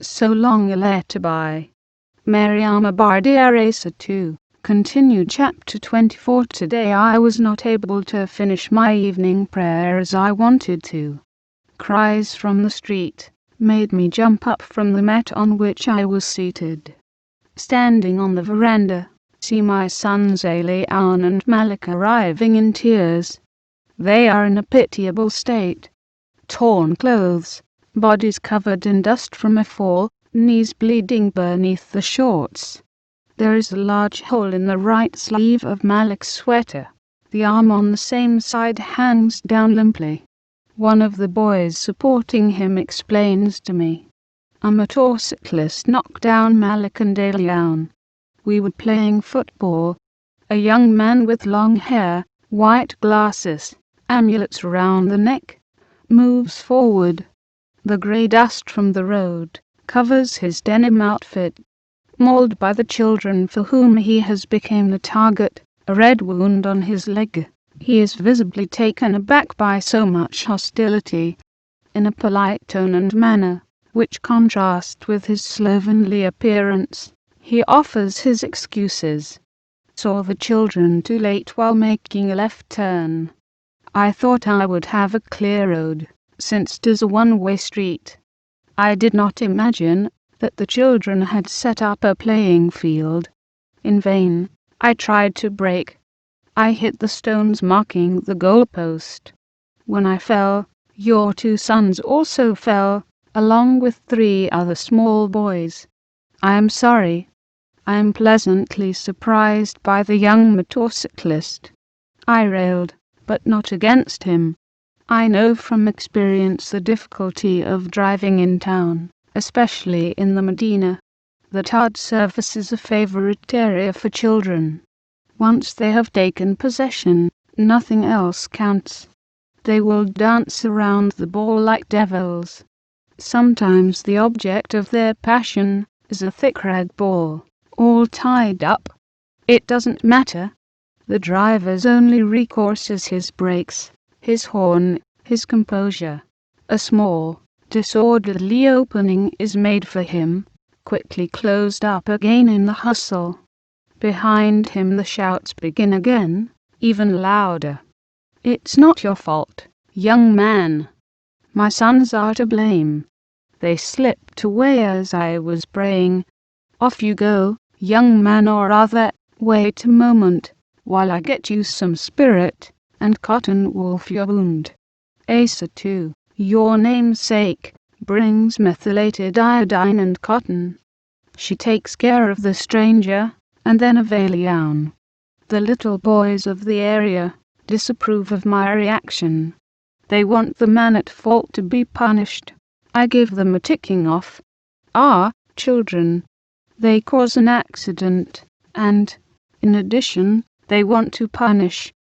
So long a letterBy. Mariama Bâ 2. Continued chapter 24. Today I was not able to finish my evening prayer as I wanted to. Cries from the street made me jump up from the mat on which I was seated. Standing on the veranda, see my sons Alian and Malik arriving in tears. They are in a pitiable state. Torn clothes, bodies covered in dust from a fall, knees bleeding beneath the shorts. There is a large hole in the right sleeve of Malik's sweater. The arm on the same side hangs down limply. One of the boys supporting him explains to me. A motorcyclist knocked down Malik and Alian. We were playing football. A young man with long hair, white glasses, amulets around the neck, moves forward. The grey dust from the road covers his denim outfit. Mauled by the children for whom he has become the target, a red wound on his leg. He is visibly taken aback by so much hostility. In a polite tone and manner, which contrast with his slovenly appearance, he offers his excuses. Saw the children too late while making a left turn. I thought I would have a clear road, since 'tis a one-way street. I did not imagine that the children had set up a playing field. In vain, I tried to brake. I hit the stones marking the goalpost. When I fell, your two sons also fell, along with 3 other small boys. I am sorry. I am pleasantly surprised by the young motorcyclist. I railed, but not against him. I know from experience the difficulty of driving in town, especially in the Medina. The hard surface is a favorite area for children. Once they have taken possession, nothing else counts. They will dance around the ball like devils. Sometimes the object of their passion is a thick rag ball, all tied up. It doesn't matter. The driver's only recourse is his brakes, his horn, his composure. A small, disorderly opening is made for him, quickly closed up again in the hustle. Behind him the shouts begin again, even louder. It's not your fault, young man. My sons are to blame. They slipped away as I was praying. Off you go, young man, or rather, wait a moment, while I get you some spirit, and cotton wool for your wound. Asa 2, your namesake, brings methylated iodine and cotton. She takes care of the stranger, and then of Alian. The little boys of the area disapprove of my reaction. They want the man at fault to be punished. I give them a ticking off. Children. They cause an accident, and, in addition, they want to punish.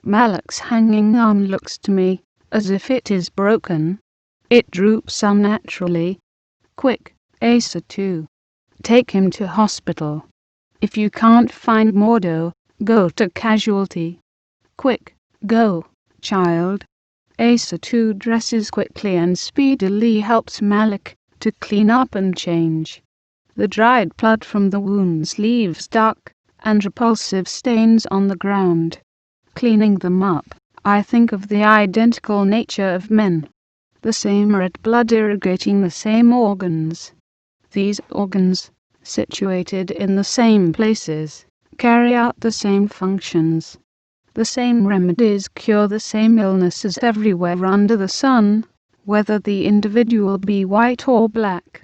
Malik's hanging arm looks to me as if it is broken. It droops unnaturally. Quick, Asa 2. Take him to hospital. If you can't find Mordo, go to casualty. Quick, go, child. Asa 2 dresses quickly and speedily helps Malik to clean up and change. The dried blood from the wounds leaves dark and repulsive stains on the ground. Cleaning them up, I think of the identical nature of men. The same red blood irrigating the same organs. These organs, situated in the same places, carry out the same functions. The same remedies cure the same illnesses everywhere under the sun, whether the individual be white or black.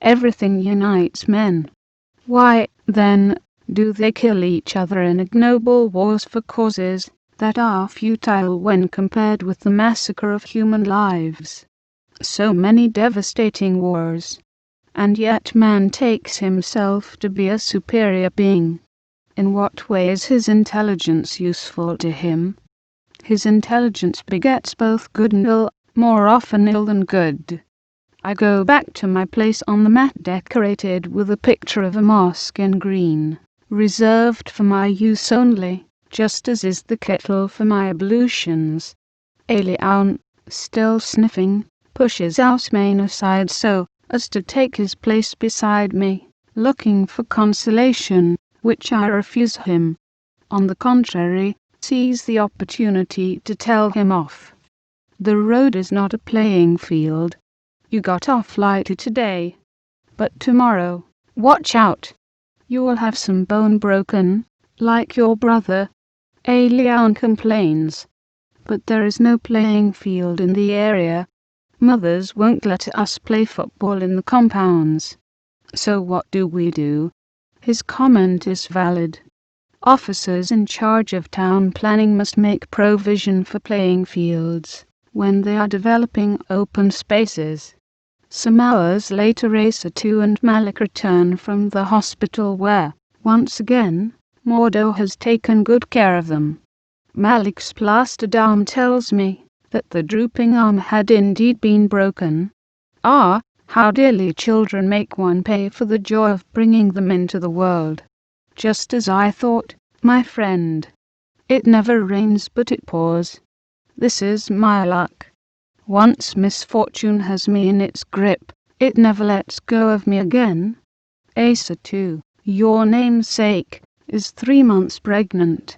Everything unites men. Why, then, do they kill each other in ignoble wars for causes that are futile when compared with the massacre of human lives? So many devastating wars, and yet man takes himself to be a superior being. In what way is his intelligence useful to him? His intelligence begets both good and ill, more often ill than good. I go back to my place on the mat decorated with a picture of a mosque in green, reserved for my use only, just as is the kettle for my ablutions. Alian, still sniffing, pushes Ausmain aside so as to take his place beside me, looking for consolation, which I refuse him. On the contrary, seize the opportunity to tell him off. The road is not a playing field. You got off lightly today, but tomorrow, watch out. You will have some bone broken, like your brother. Leon complains. But there is no playing field in the area. Mothers won't let us play football in the compounds. So what do we do? His comment is valid. Officers in charge of town planning must make provision for playing fields when they are developing open spaces. Some hours later, Asa 2 and Malik return from the hospital where, once again, Mordo has taken good care of them. Malik's plastered arm tells me that the drooping arm had indeed been broken. Ah, how dearly children make one pay for the joy of bringing them into the world. Just as I thought, my friend. It never rains but it pours. This is my luck. Once misfortune has me in its grip, it never lets go of me again. Asa 2, your namesake, is 3 months pregnant.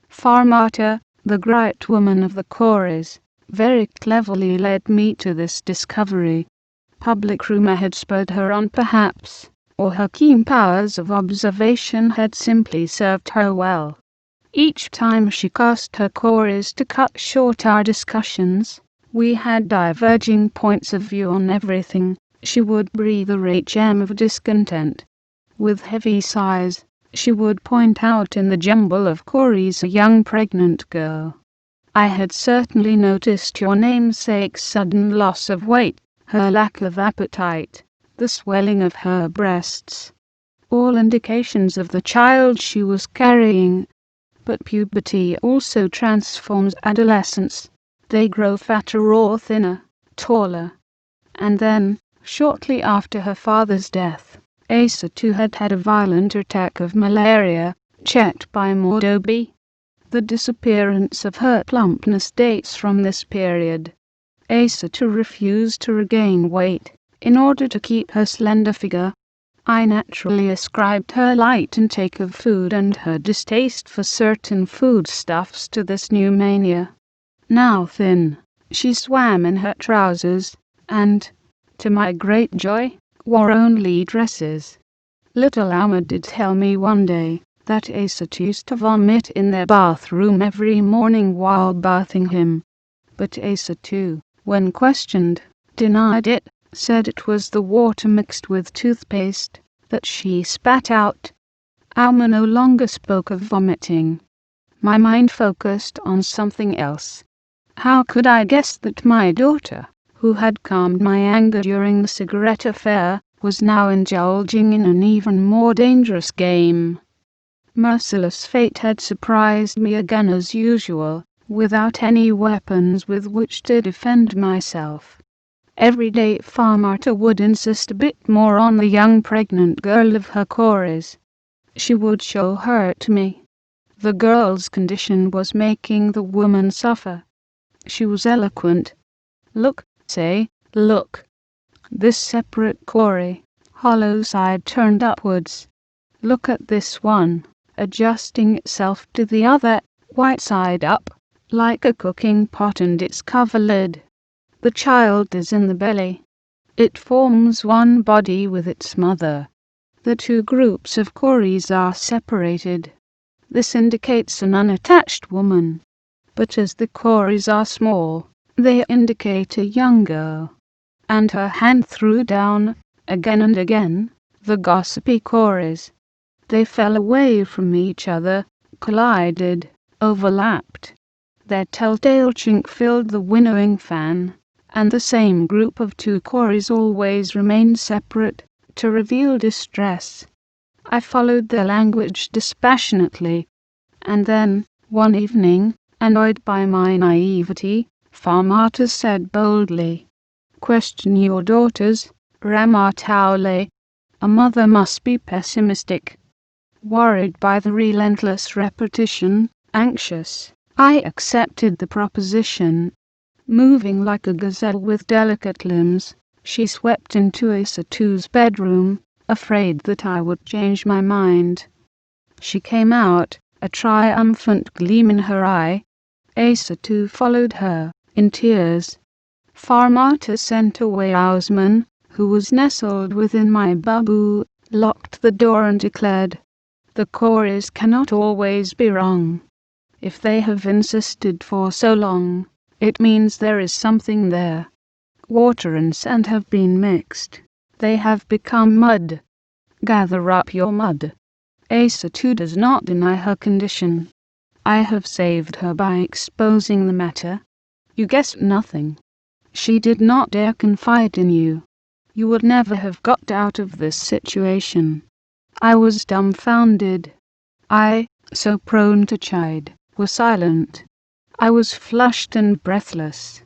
Farmata, the great woman of the Corys, very cleverly led me to this discovery. Public rumor had spurred her on perhaps, or her keen powers of observation had simply served her well. Each time she cast her Corys to cut short our discussions, we had diverging points of view on everything. She would breathe a rare gem of discontent. With heavy sighs, she would point out in the jumble of Corys a young pregnant girl. I had certainly noticed your namesake's sudden loss of weight, her lack of appetite, the swelling of her breasts. All indications of the child she was carrying. But puberty also transforms adolescents. They grow fatter or thinner, taller. And then, shortly after her father's death, Asa 2 had had a violent attack of malaria, checked by Mordoby. The disappearance of her plumpness dates from this period. Asa 2 refused to regain weight in order to keep her slender figure. I naturally ascribed her light intake of food and her distaste for certain foodstuffs to this new mania. Now thin, she swam in her trousers, and, to my great joy, wore only dresses. Little Alma did tell me one day that Asa used to vomit in their bathroom every morning while bathing him. But Asa 2, when questioned, denied it, said it was the water mixed with toothpaste that she spat out. Alma no longer spoke of vomiting. My mind focused on something else. How could I guess that my daughter, who had calmed my anger during the cigarette affair, was now indulging in an even more dangerous game? Merciless fate had surprised me again as usual, without any weapons with which to defend myself. Every day Farmata would insist a bit more on the young pregnant girl of her Corys. She would show her to me. The girl's condition was making the woman suffer. She was eloquent. Look, say, look. This separate Cory, hollow side turned upwards. Look at this one, adjusting itself to the other, white side up, like a cooking pot and its cover lid. The child is in the belly. It forms one body with its mother. The two groups of Corys are separated. This indicates an unattached woman. But as the Corys are small, they indicate a young girl. And her hand threw down, again and again, the gossipy Corys. They fell away from each other, collided, overlapped. Their telltale chink filled the winnowing fan, and the same group of two Corys always remained separate, to reveal distress. I followed their language dispassionately, and then, one evening, annoyed by my naivety, Farmata said boldly, "Question your daughters, Ramataule. A mother must be pessimistic." Worried by the relentless repetition, anxious, I accepted the proposition. Moving like a gazelle with delicate limbs, She swept into Asa 2's bedroom, afraid that I would change my mind. She came out, a triumphant gleam in her eye. Asa 2 followed her, in tears. Farmata sent away Ausman, who was nestled within my babu, locked the door and declared, "The Koris cannot always be wrong. If they have insisted for so long, it means there is something there. Water and sand have been mixed. They have become mud. Gather up your mud." Asa 2 does not deny her condition. I have saved her by exposing the matter. You guessed nothing. She did not dare confide in you. You would never have got out of this situation. I was dumbfounded. I, so prone to chide, was silent. I was flushed and breathless.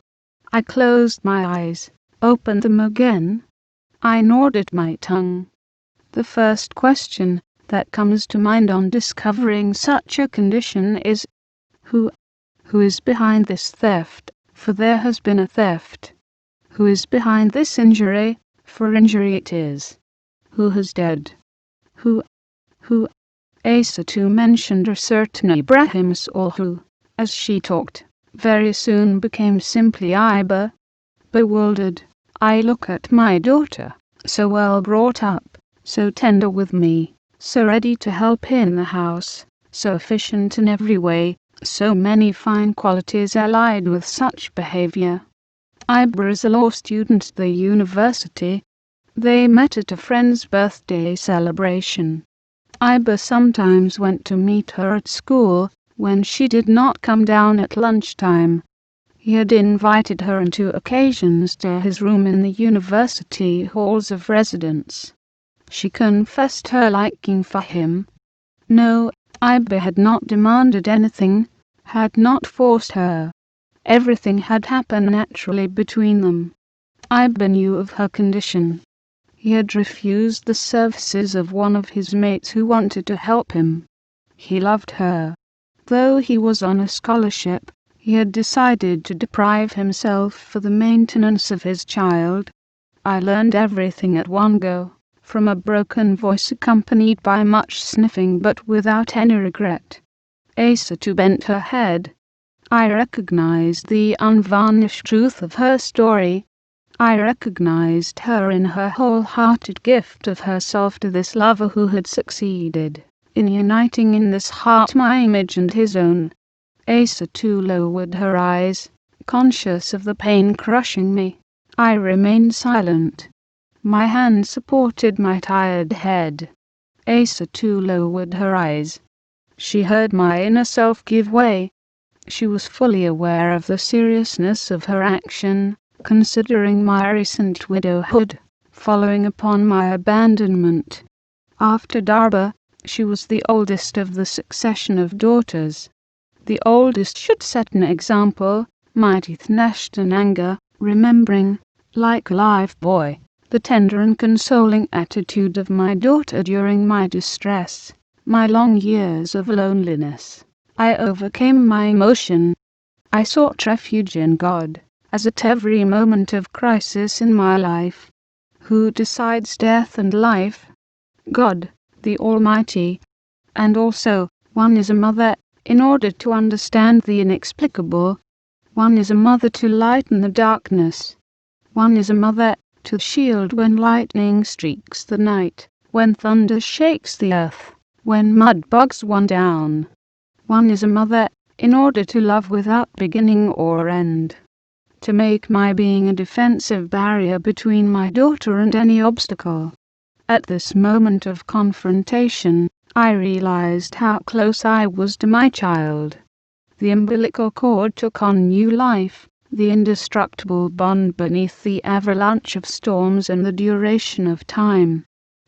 I closed my eyes, opened them again. I gnawed my tongue. The first question that comes to mind on discovering such a condition is, who is behind this theft? For there has been a theft. Who is behind this injury? For injury it is. Who has dead? Who? Asa 2 mentioned a certain Ibrahim Saul who, as she talked, very soon became simply Iba. Bewildered, I look at my daughter, so well brought up, so tender with me, so ready to help in the house, so efficient in every way, so many fine qualities allied with such behavior. Iba is a law student at the university. They met at a friend's birthday celebration. Iba sometimes went to meet her at school when she did not come down at lunchtime. He had invited her on 2 occasions to his room in the university halls of residence. She confessed her liking for him. No, Iba had not demanded anything, had not forced her. Everything had happened naturally between them. Iba knew of her condition. He had refused the services of one of his mates who wanted to help him. He loved her. Though he was on a scholarship, he had decided to deprive himself for the maintenance of his child. I learned everything at one go, from a broken voice accompanied by much sniffing but without any regret. Asa 2 bent her head. I recognized the unvarnished truth of her story. I recognized her in her wholehearted gift of herself to this lover who had succeeded in uniting in this heart my image and his own. Asa 2 lowered her eyes, conscious of the pain crushing me. I remained silent. My hand supported my tired head. Asa 2 lowered her eyes. She heard my inner self give way. She was fully aware of the seriousness of her action, considering my recent widowhood, following upon my abandonment. After Darba, she was the oldest of the succession of daughters. The oldest should set an example, my teeth gnashed in anger, remembering, like a live boy, the tender and consoling attitude of my daughter during my distress, my long years of loneliness. I overcame my emotion. I sought refuge in God, as at every moment of crisis in my life. Who decides death and life? God, the Almighty. And also, one is a mother, in order to understand the inexplicable. One is a mother to lighten the darkness. One is a mother, to shield when lightning streaks the night, when thunder shakes the earth, when mud bogs one down. One is a mother, in order to love without beginning or end. To make my being a defensive barrier between my daughter and any obstacle. At this moment of confrontation, I realized how close I was to my child. The umbilical cord took on new life, the indestructible bond beneath the avalanche of storms and the duration of time.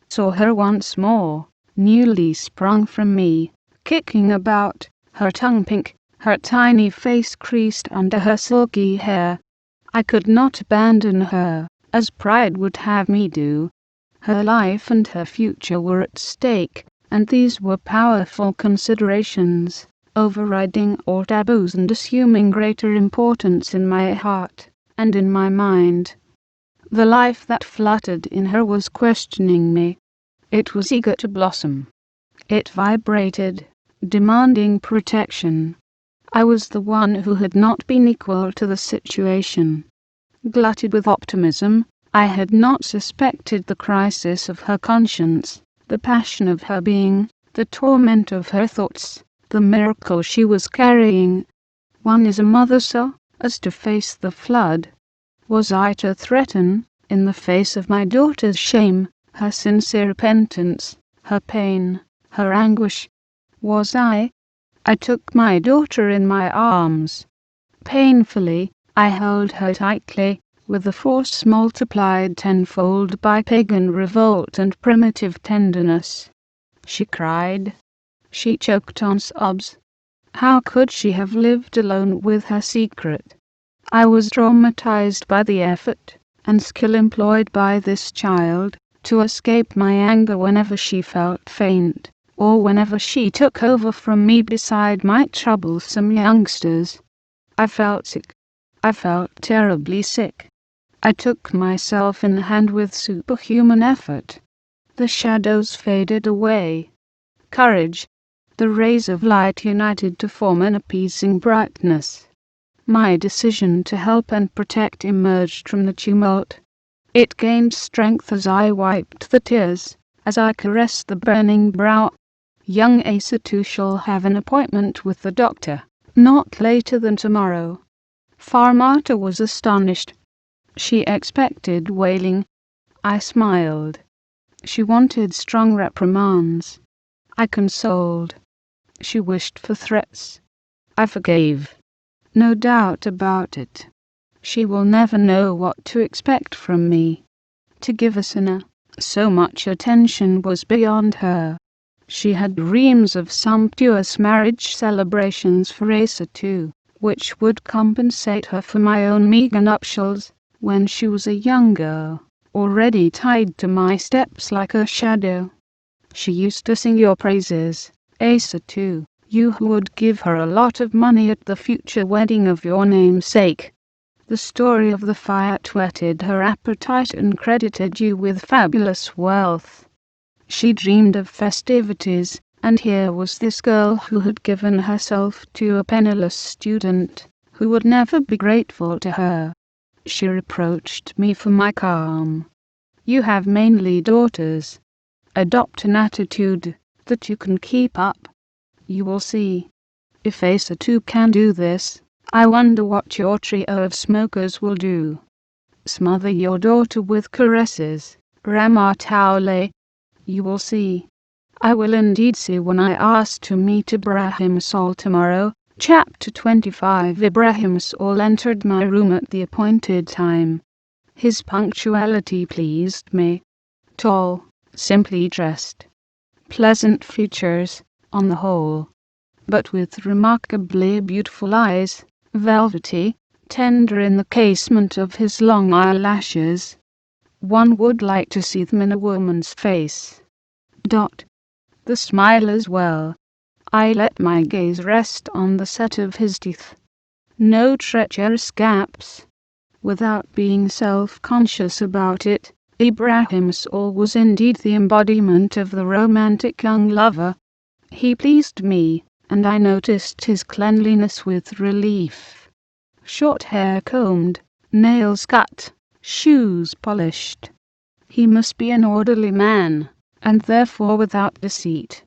Saw her once more, newly sprung from me, kicking about, her tongue pink, her tiny face creased under her silky hair. I could not abandon her, as pride would have me do. Her life and her future were at stake, and these were powerful considerations, overriding all taboos and assuming greater importance in my heart and in my mind. The life that fluttered in her was questioning me. It was eager to blossom. It vibrated, demanding protection. I was the one who had not been equal to the situation. Glutted with optimism, I had not suspected the crisis of her conscience, the passion of her being, the torment of her thoughts, the miracle she was carrying. One is a mother so as to face the flood. Was I to threaten, in the face of my daughter's shame, her sincere repentance, her pain, her anguish? Was I? I took my daughter in my arms. Painfully, I held her tightly, with the force multiplied tenfold by pagan revolt and primitive tenderness. She cried. She choked on sobs. How could she have lived alone with her secret? I was traumatized by the effort and skill employed by this child to escape my anger whenever she felt faint, or whenever she took over from me beside my troublesome youngsters. I felt sick. I felt terribly sick. I took myself in hand with superhuman effort. The shadows faded away. Courage. The rays of light united to form an appeasing brightness. My decision to help and protect emerged from the tumult. It gained strength as I wiped the tears, as I caressed the burning brow. Young Asa too shall have an appointment with the doctor, not later than tomorrow. Farmata was astonished. She expected wailing. I smiled. She wanted strong reprimands. I consoled. She wished for threats. I forgave. No doubt about it. She will never know what to expect from me. To give Asana so much attention was beyond her. She had dreams of sumptuous marriage celebrations for Asa too, which would compensate her for my own meager nuptials, when she was a young girl, already tied to my steps like a shadow. She used to sing your praises, Asa too, you who would give her a lot of money at the future wedding of your namesake. The story of the fiat whetted her appetite and credited you with fabulous wealth. She dreamed of festivities, and here was this girl who had given herself to a penniless student, who would never be grateful to her. She reproached me for my calm. You have mainly daughters. Adopt an attitude that you can keep up. You will see. If Asa too can do this, I wonder what your trio of smokers will do. Smother your daughter with caresses, Ramataule. You will see. I will indeed see when I ask to meet Ibrahim Saul tomorrow. Chapter 25. Ibrahim Saul entered my room at the appointed time. His punctuality pleased me. Tall, simply dressed. Pleasant features, on the whole, but with remarkably beautiful eyes, velvety, tender in the casement of his long eyelashes. One would like to see them in a woman's face. The smile as well. I let my gaze rest on the set of his teeth. No treacherous gaps. Without being self-conscious about it, Ibrahim Saul was indeed the embodiment of the romantic young lover. He pleased me, and I noticed his cleanliness with relief. Short hair combed, nails cut, shoes polished. He must be an orderly man, and therefore without deceit.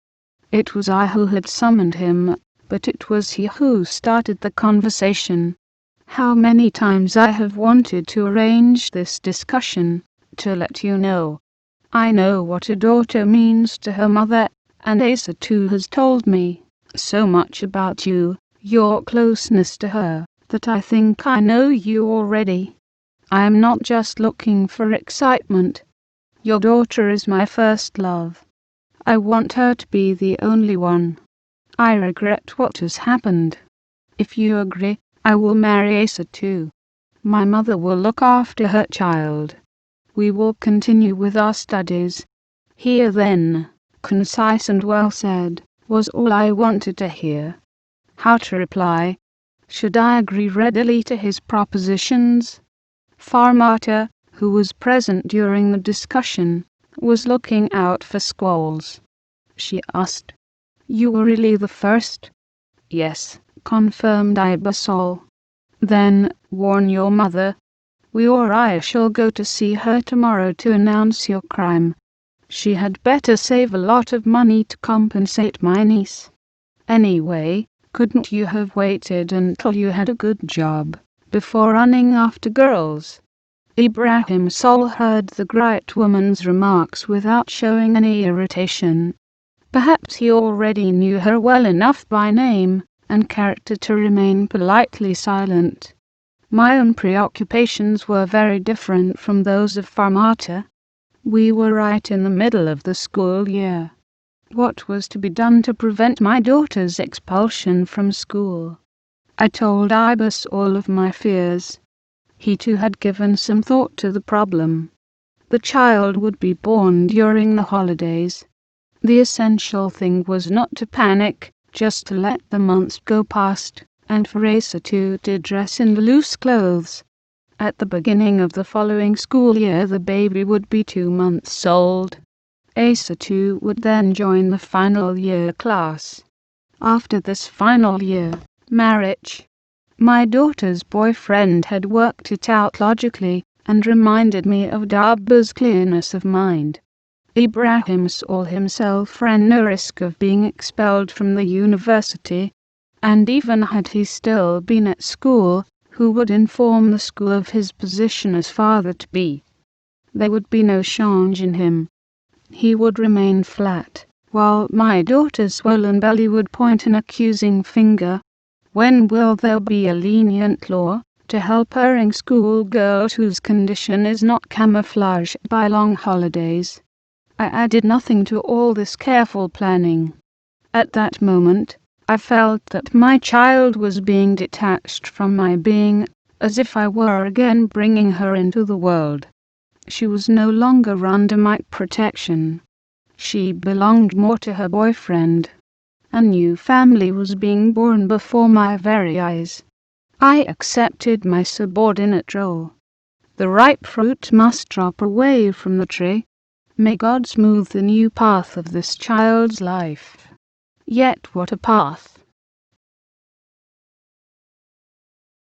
It was I who had summoned him, but it was he who started the conversation. How many times I have wanted to arrange this discussion, to let you know. I know what a daughter means to her mother, and Asa too has told me so much about you, your closeness to her, that I think I know you already. I am not just looking for excitement. Your daughter is my first love. I want her to be the only one. I regret what has happened. If you agree, I will marry Asa too. My mother will look after her child. We will continue with our studies. Here then, concise and well said, was all I wanted to hear. How to reply? Should I agree readily to his propositions? Farmata, who was present during the discussion, was looking out for squalls. She asked, "You were really the first?" "Yes," confirmed Ibasol. "Then, warn your mother. We or I shall go to see her tomorrow to announce your crime. She had better save a lot of money to compensate my niece. Anyway, couldn't you have waited until you had a good job before running after girls?" Ibrahim Sol heard the great woman's remarks without showing any irritation. Perhaps he already knew her well enough by name and character to remain politely silent. My own preoccupations were very different from those of Farmata. We were right in the middle of the school year. What was to be done to prevent my daughter's expulsion from school? I told Ibis all of my fears. He too had given some thought to the problem. The child would be born during the holidays. The essential thing was not to panic, just to let the months go past, and for Aissatou to dress in loose clothes. At the beginning of the following school year the baby would be 2 months old. Aissatou would then join the final year class. After this final year, marriage. My daughter's boyfriend had worked it out logically and reminded me of Daba's clearness of mind. Ibrahim Sol himself ran no risk of being expelled from the university, and even had he still been at school, who would inform the school of his position as father-to-be? There would be no change in him. He would remain flat, while my daughter's swollen belly would point an accusing finger. When will there be a lenient law to help erring schoolgirls whose condition is not camouflaged by long holidays? I added nothing to all this careful planning. At that moment, I felt that my child was being detached from my being, as if I were again bringing her into the world. She was no longer under my protection. She belonged more to her boyfriend. A new family was being born before my very eyes. I accepted my subordinate role. The ripe fruit must drop away from the tree. May God smooth the new path of this child's life. Yet what a path!